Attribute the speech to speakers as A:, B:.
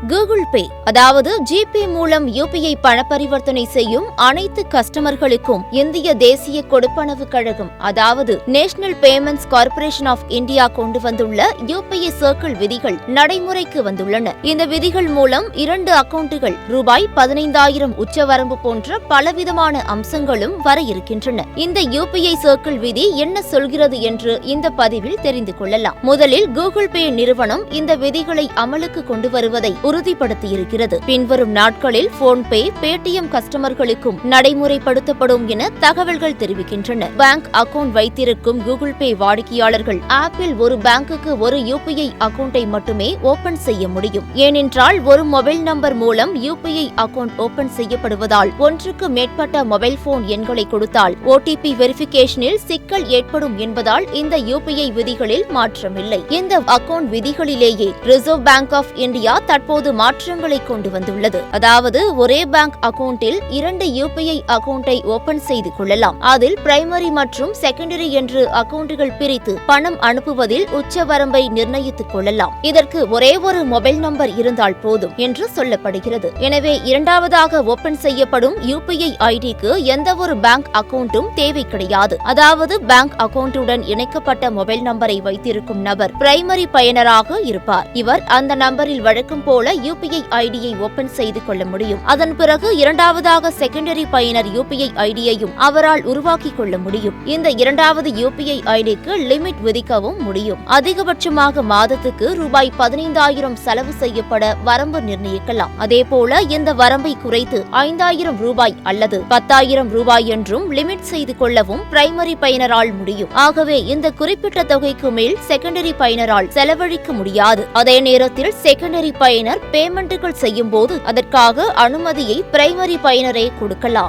A: Google Pay அதாவது GPay மூலம் UPI பண பரிவர்த்தனை செய்யும் அனைத்து கஸ்டமர்களுக்கும் இந்திய தேசிய கொடுப்பனவு கழகம் அதாவது national payments corporation of India கொண்டு வந்துள்ள யுபிஐ சர்க்கிள் விதிகள் நடைமுறைக்கு வந்துள்ளன. இந்த விதிகள் மூலம் 2 அக்கவுண்டுகள் ரூபாய் 15,000 உச்சவரம்பு போன்ற பலவிதமான அம்சங்களும் வர இருக்கின்றன. இந்த யுபிஐ சர்க்கிள் விதி என்ன சொல்கிறது என்று இந்த பதிவில் தெரிந்து கொள்ளலாம். முதலில் கூகுள் பே நிறுவனம் இந்த விதிகளை அமலுக்கு கொண்டு வருவதை உறுதிப்படுத்தியிருக்கிறது. பின்வரும் நாட்களில் போன்பே, பேடிஎம் கஸ்டமர்களுக்கும் நடைமுறைப்படுத்தப்படும் என தகவல்கள் தெரிவிக்கின்றன. பேங்க் அக்கவுண்ட் வைத்திருக்கும் கூகுள் பே வாடிக்கையாளர்கள் ஆப்பில் ஒரு பேங்குக்கு ஒரு யுபிஐ அக்கவுண்டை மட்டுமே ஓபன் செய்ய முடியும். ஏனென்றால் ஒரு மொபைல் நம்பர் மூலம் யுபிஐ அக்கவுண்ட் ஓபன் செய்யப்படுவதால் ஒன்றுக்கு மேற்பட்ட மொபைல் போன் எண்களை கொடுத்தால் ஓடிபி வெரிஃபிகேஷனில் சிக்கல் ஏற்படும் என்பதால் இந்த யுபிஐ விதிகளில் மாற்றமில்லை. இந்த அக்கவுண்ட் விதிகளிலேயே ரிசர்வ் பேங்க் ஆஃப் இந்தியா தற்போது மாற்றங்களை கொண்டு வந்துள்ளது. அதாவது ஒரே பேங்க் அக்கவுண்டில் 2 யுபிஐ அக்கவுண்டை ஓபன் செய்து கொள்ளலாம். அதில் பிரைமரி மற்றும் செகண்டரி என்று அக்கவுண்டுகள் பிரித்து பணம் அனுப்புவதில் உச்சவரம்பை நிர்ணயித்துக் கொள்ளலாம். இதற்கு ஒரே ஒரு மொபைல் நம்பர் இருந்தால் போதும் என்று சொல்லப்படுகிறது. எனவே இரண்டாவதாக ஓபன் செய்யப்படும் யுபிஐ ஐடிக்கு எந்த ஒரு பேங்க் அக்கவுண்டும் தேவை கிடையாது. அதாவது பேங்க் அக்கவுண்டுடன் இணைக்கப்பட்ட மொபைல் நம்பரை வைத்திருக்கும் நபர் பிரைமரி பயனராக இருப்பார். இவர் அந்த நம்பரில் வழக்கம் போல யுபிஐ ஐடியை ஓபன் செய்து கொள்ள முடியும். அதன் பிறகு இரண்டாவதாக செகண்டரி பயனர் யுபிஐ ஐடியையும் அவரால் உருவாக்கிக் கொள்ள முடியும். இந்த இரண்டாவது யுபிஐ ஐடிக்கு லிமிட் விதிக்கவும் முடியும். அதிகபட்சமாக மாதத்துக்கு ரூபாய் 15,000 செலவு செய்யப்பட வரம்பு நிர்ணயிக்கலாம். அதேபோல இந்த வரம்பை குறைத்து 5,000 ரூபாய் அல்லது 10,000 ரூபாய் என்றும் லிமிட் செய்து கொள்ளவும் பிரைமரி பயனரால் முடியும். ஆகவே இந்த குறிப்பிட்ட தொகைக்கு மேல் செகண்டரி பயனரால் செலவழிக்க முடியாது. அதே நேரத்தில் செகண்டரி பயனர் பேமெண்ட்டுகள் செய்யும் போது அதற்காக அனுமதியை பிரைமரி பயனரே கொடுக்கலாம்.